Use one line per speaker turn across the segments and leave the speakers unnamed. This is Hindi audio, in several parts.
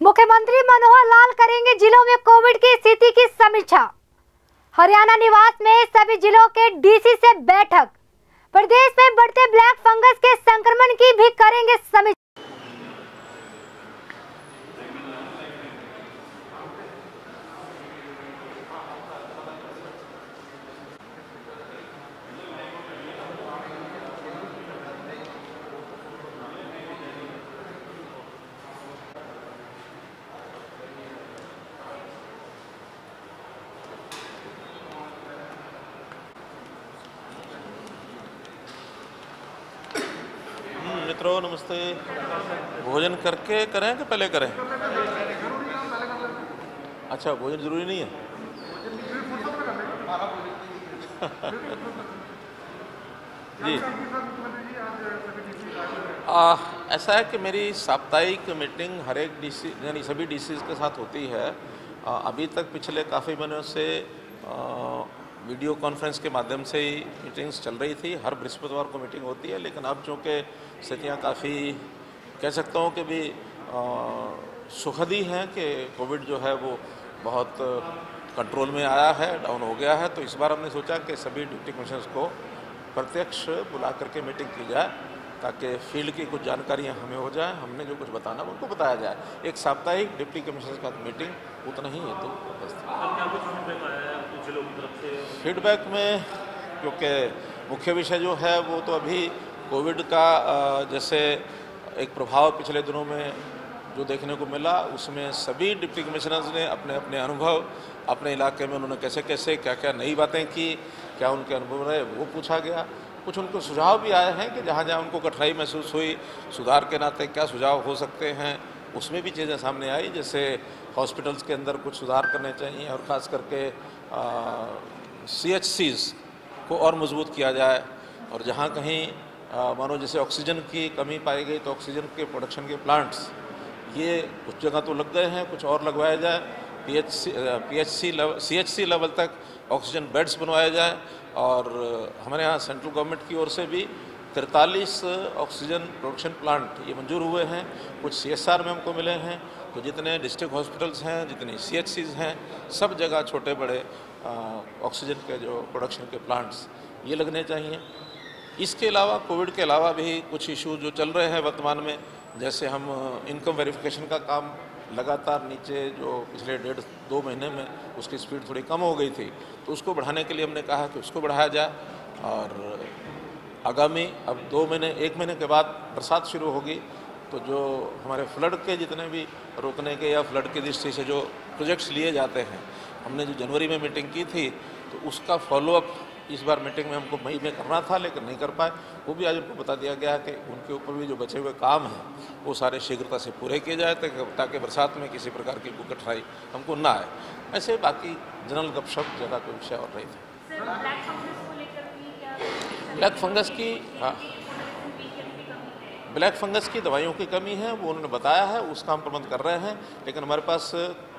मुख्यमंत्री मनोहर लाल करेंगे जिलों में कोविड की स्थिति की समीक्षा। हरियाणा निवास में सभी जिलों के डीसी से बैठक। प्रदेश में बढ़ते ब्लैक फंगस के संक्रमण की भी करेंगे समीक्षा।
मित्रों नमस्ते। भोजन करके करें कि पहले करें? अच्छा, भोजन जरूरी नहीं है। जी ऐसा है कि मेरी साप्ताहिक मीटिंग हर एक डीसी यानी सभी डीसीज के साथ होती है। अभी तक पिछले काफ़ी महीनों से वीडियो कॉन्फ्रेंस के माध्यम से ही मीटिंग्स चल रही थी। हर बृहस्पतिवार को मीटिंग होती है, लेकिन अब चूँकि स्थितियाँ काफ़ी कह सकता हूँ कि भी सुखद ही हैं कि कोविड जो है वो बहुत कंट्रोल में आया है, डाउन हो गया है। तो इस बार हमने सोचा कि सभी डिप्टी कमिश्नर्स को प्रत्यक्ष बुला करके मीटिंग की जाए ताकि फील्ड की कुछ जानकारियाँ हमें हो जाए, हमने जो कुछ बताना उनको बताया जाए। एक साप्ताहिक डिप्टी कमिश्नर्स का मीटिंग उतना ही है। तो फीडबैक में क्योंकि मुख्य विषय जो है वो तो अभी कोविड का जैसे एक प्रभाव पिछले दिनों में जो देखने को मिला, उसमें सभी डिप्टी कमिश्नर्स ने अपने अपने अनुभव अपने इलाके में उन्होंने कैसे कैसे क्या क्या नई बातें की, क्या उनके अनुभव रहे वो पूछा गया। कुछ उनको सुझाव भी आए हैं कि जहाँ जहाँ उनको कठिनाई महसूस हुई, सुधार के नाते क्या सुझाव हो सकते हैं, उसमें भी चीज़ें सामने आई। जैसे हॉस्पिटल्स के अंदर कुछ सुधार करने चाहिए और ख़ास करके CHCs को और मजबूत किया जाए। और जहाँ कहीं मानो जैसे ऑक्सीजन की कमी पाई गई तो ऑक्सीजन के प्रोडक्शन के प्लांट्स ये कुछ जगह तो लग गए हैं, कुछ और लगवाया जाए। CHC लेवल तक ऑक्सीजन बेड्स बनवाया जाए। और हमारे यहाँ सेंट्रल गवर्नमेंट की ओर से भी 43 ऑक्सीजन प्रोडक्शन प्लांट ये मंजूर हुए हैं। कुछ CSR में हमको मिले हैं। तो जितने डिस्ट्रिक्ट हॉस्पिटल्स हैं, जितनी CHCs हैं, सब जगह छोटे बड़े ऑक्सीजन के जो प्रोडक्शन के प्लांट्स ये लगने चाहिए। इसके अलावा कोविड के अलावा भी कुछ इशू जो चल रहे हैं वर्तमान में, जैसे हम इनकम वेरिफिकेशन का काम लगातार नीचे जो पिछले 1.5-2 महीने में उसकी स्पीड थोड़ी कम हो गई थी, तो उसको बढ़ाने के लिए हमने कहा कि उसको बढ़ाया जाए। और आगामी अब 1 महीने के बाद बरसात शुरू होगी, तो जो हमारे फ्लड के जितने भी रोकने के या फ्लड की दृष्टि से जो प्रोजेक्ट्स लिए जाते हैं, हमने जो जनवरी में मीटिंग की थी तो उसका फॉलोअप इस बार मीटिंग में हमको मई में करना था, लेकिन नहीं कर पाए। वो भी आज उनको बता दिया गया है कि उनके ऊपर भी जो बचे हुए काम हैं वो सारे शीघ्रता से पूरे किए जाए ताकि बरसात में किसी प्रकार की कोई कठिनाई हमको ना आए। ऐसे बाकी जनरल गपशप ज़्यादा कोई विषय और रही थे। ब्लैक फंगस की ब्लैक फंगस की दवाइयों की कमी है, वो उन्होंने बताया है, उसका हम प्रबंध कर रहे हैं। लेकिन हमारे पास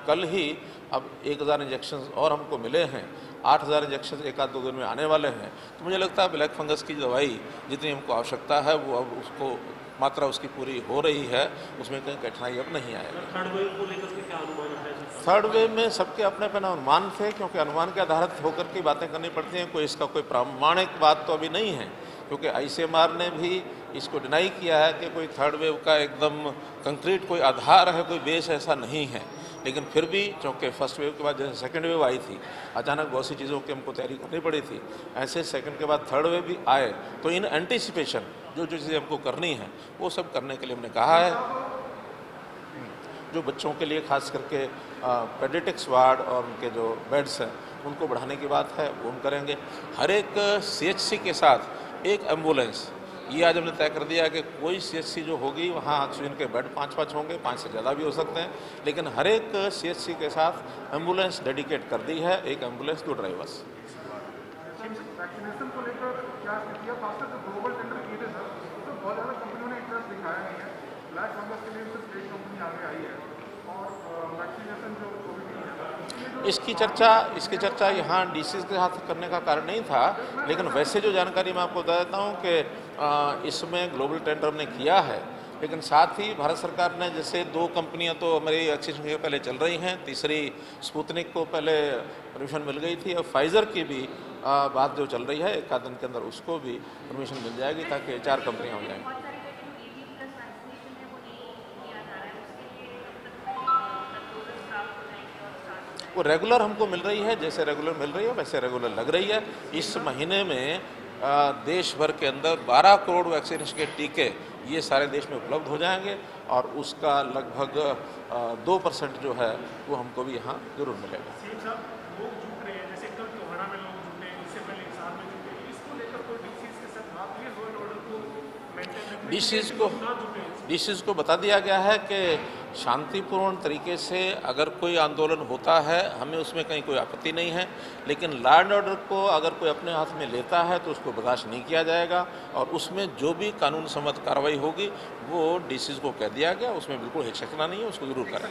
कल ही अब 1000 इंजेक्शन और हमको मिले हैं। 8000 इंजेक्शन 1-2 दिन में आने वाले हैं। तो मुझे लगता है ब्लैक फंगस की दवाई जितनी हमको आवश्यकता है वो अब उसको मात्रा उसकी पूरी हो रही है, उसमें कहीं कठिनाई अब नहीं आएगी।
थर्ड वेव को लेकर के क्या अनुमान है?
थर्ड वेव में सबके अपने अपने अनुमान थे, क्योंकि अनुमान के आधारित होकर की बातें करनी पड़ती हैं। कोई इसका कोई प्रामाणिक बात तो अभी नहीं है, क्योंकि ICMR ने भी इसको डिनाई किया है कि कोई थर्ड वेव का एकदम कंक्रीट कोई आधार है, कोई बेस ऐसा नहीं है। लेकिन फिर भी चूँकि फर्स्ट वेव के बाद जैसे सेकंड वेव आई थी, अचानक बहुत सी चीज़ों की हमको तैयारी करनी पड़ी थी, ऐसे सेकंड के बाद थर्ड वेव भी आए। तो इन एंटीसिपेशन जो चीज़ें हमको करनी है वो सब करने के लिए हमने कहा है। जो बच्चों के लिए खास करके पेडियाट्रिक्स वार्ड और उनके जो बेड्स हैं उनको बढ़ाने की बात है, वो हम करेंगे। हर एक CHC के साथ एक एम्बुलेंस, ये आज हमने तय कर दिया है कि कोई CHC जो होगी वहाँ ऑक्सीजन के बेड 5-5 होंगे, 5 से ज़्यादा भी हो सकते हैं, लेकिन हर एक CHC के साथ एम्बुलेंस डेडिकेट कर दी है, एक एम्बुलेंस 2 ड्राइवर्स।
वैक्सीनेशन को लेकर क्या स्थिति है? खासकर जो ग्लोबल टेंडर किए थे सर, तो बहुत ज़्यादा कंपनियों ने इंटरेस्ट दिखाया नहीं है। ब्लैक फंगस के लिए सिर्फ एक कंपनी आगे आई है और वैक्सीनेशन जो कोविड की
इसकी चर्चा यहाँ DCs के साथ करने का कारण नहीं था, लेकिन वैसे जो जानकारी मैं आपको बता देता हूँ कि इसमें ग्लोबल टेंडर हमने किया है, लेकिन साथ ही भारत सरकार ने जैसे 2 कंपनियां तो हमारी वैक्सीनेशन के पहले चल रही हैं, तीसरी स्पुतनिक को पहले परमिशन मिल गई थी, अब फाइज़र की भी बात जो चल रही है 1 आध दिन के अंदर उसको भी परमिशन मिल जाएगी ताकि 4 कंपनियाँ हो जाएंगी। वो रेगुलर हमको मिल रही है, जैसे रेगुलर मिल रही है वैसे रेगुलर लग रही है। इस महीने में देश भर के अंदर 12 करोड़ वैक्सीनेशन के टीके ये सारे देश में उपलब्ध हो जाएंगे और उसका लगभग 2% जो है वो हमको भी यहाँ जरूर मिलेगा।
लोग जुट रहे हैं, जैसे कल टोहाना में लोग जुटे हैं, इससे पहले एक साथ में जुटे हैं, इसको लेकर कोई डीसीज के साथ बात हुई, लॉ एंड ऑर्डर को मेंटेन
डीसीज को बता दिया गया है कि शांतिपूर्ण तरीके से अगर कोई आंदोलन होता है हमें उसमें कहीं कोई आपत्ति नहीं है, लेकिन लॉ एंड ऑर्डर को अगर कोई अपने हाथ में लेता है तो उसको बर्दाश्त नहीं किया जाएगा और उसमें जो भी कानून सम्मत कार्रवाई होगी वो डीसीज को कह दिया गया, उसमें बिल्कुल हिचकना नहीं है, उसको जरूर करें।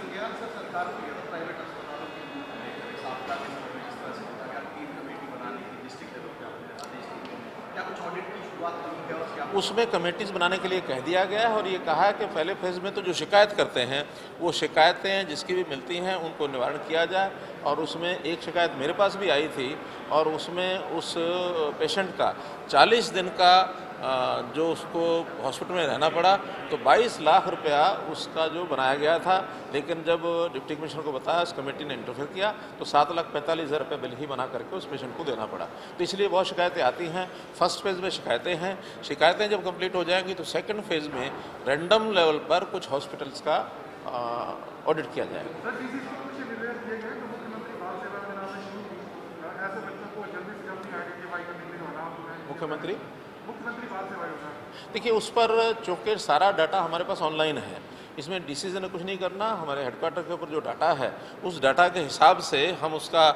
उसमें कमेटीज़ बनाने के लिए कह दिया गया है और ये कहा है कि पहले फेज़ में तो जो शिकायत करते हैं वो शिकायतें जिसकी भी मिलती हैं उनको निवारण किया जाए। और उसमें एक शिकायत मेरे पास भी आई थी और उसमें उस पेशेंट का 40 दिन का जो उसको हॉस्पिटल में रहना पड़ा तो 22 लाख रुपया उसका जो बनाया गया था, लेकिन जब डिप्टी कमिश्नर को बताया उस कमेटी ने इंटरफेयर किया तो 7,45,000 रुपये बिल ही बना करके उस पेशेंट को देना पड़ा। तो इसलिए बहुत शिकायतें आती हैं। फर्स्ट फेज़ में शिकायतें हैं, शिकायतें जब कंप्लीट हो जाएंगी तो सेकंड फेज़ में रैंडम लेवल पर कुछ हॉस्पिटल्स का ऑडिट किया जाएगा। मुख्यमंत्री देखिए उस पर चूँकि सारा डाटा हमारे पास ऑनलाइन है, इसमें डीसीजन ने कुछ नहीं करना, हमारे हेडक्वार्टर के ऊपर जो डाटा है उस डाटा के हिसाब से हम उसका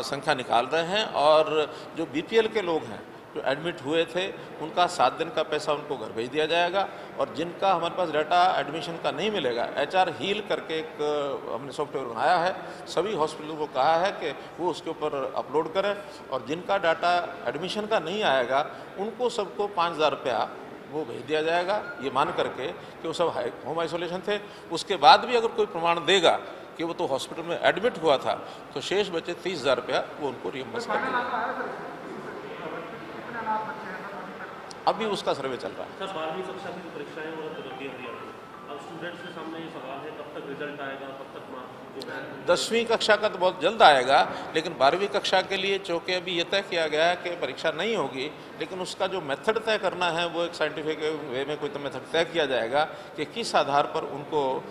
संख्या निकाल रहे हैं। और जो बीपीएल के लोग हैं जो एडमिट हुए थे उनका 7 दिन का पैसा उनको घर भेज दिया जाएगा और जिनका हमारे पास डाटा एडमिशन का नहीं मिलेगा, HR हील करके एक हमने सॉफ्टवेयर बनाया है, सभी हॉस्पिटल को कहा है कि वो उसके ऊपर अपलोड करें और जिनका डाटा एडमिशन का नहीं आएगा उनको सबको 5,000 रुपया वो भेज दिया जाएगा, ये मान करके कि वो सब होम आइसोलेशन थे। उसके बाद भी अगर कोई प्रमाण देगा कि वो तो हॉस्पिटल में एडमिट हुआ था तो शेष बचे 30,000 रुपया वो उनको रियम्बर्स कर देगा। अभी उसका सर्वे चल रहा है।
सर 12वीं कक्षा की परीक्षाएं रद्द कर दी हरियाणा में, अब स्टूडेंट्स के सामने ये सवाल है कब तक रिजल्ट आएगा, कब तक मार्क्स जो है
10वीं कक्षा का तो बहुत जल्द आएगा, लेकिन 12वीं कक्षा के लिए चूँकि अभी ये तय किया गया है कि परीक्षा नहीं होगी, लेकिन उसका जो मेथड तय करना है वो एक साइंटिफिक वे में कोई तो मेथड तय किया जाएगा कि किस आधार पर उनको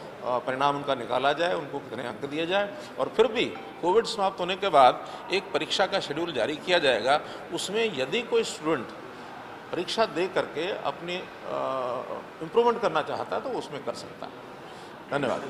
परिणाम उनका निकाला जाए, उनको कितने अंक दिए जाए। और फिर भी कोविड समाप्त होने के बाद एक परीक्षा का शेड्यूल जारी किया जाएगा, उसमें यदि कोई स्टूडेंट परीक्षा दे करके अपनी इम्प्रूवमेंट करना चाहता है तो उसमें कर सकता है। धन्यवाद।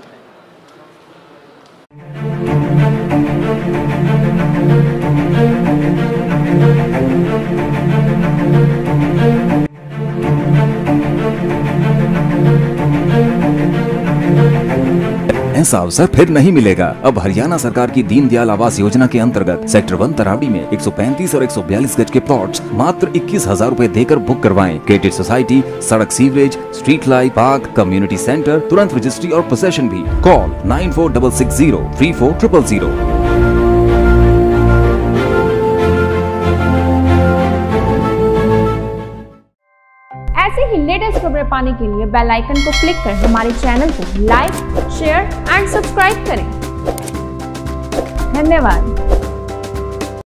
ऐसा अवसर फिर नहीं मिलेगा। अब हरियाणा सरकार की दीनदयाल आवास योजना के अंतर्गत सेक्टर 1 तरावड़ी में 135 और 142 गज के प्लॉट्स मात्र 21,000 रुपए देकर बुक करवाएं। क्रिएटिव सोसाइटी, सड़क, sewerage, street light, park, community centre, तुरंत रजिस्ट्री और पोसेशन भी। कॉल 9466034000।
ऐसे ही लेटेस्ट खबरें पाने के लिए बेल आइकन को क्लिक कर हमारे चैनल को लाइक, शेयर एंड सब्सक्राइब करें। धन्यवाद।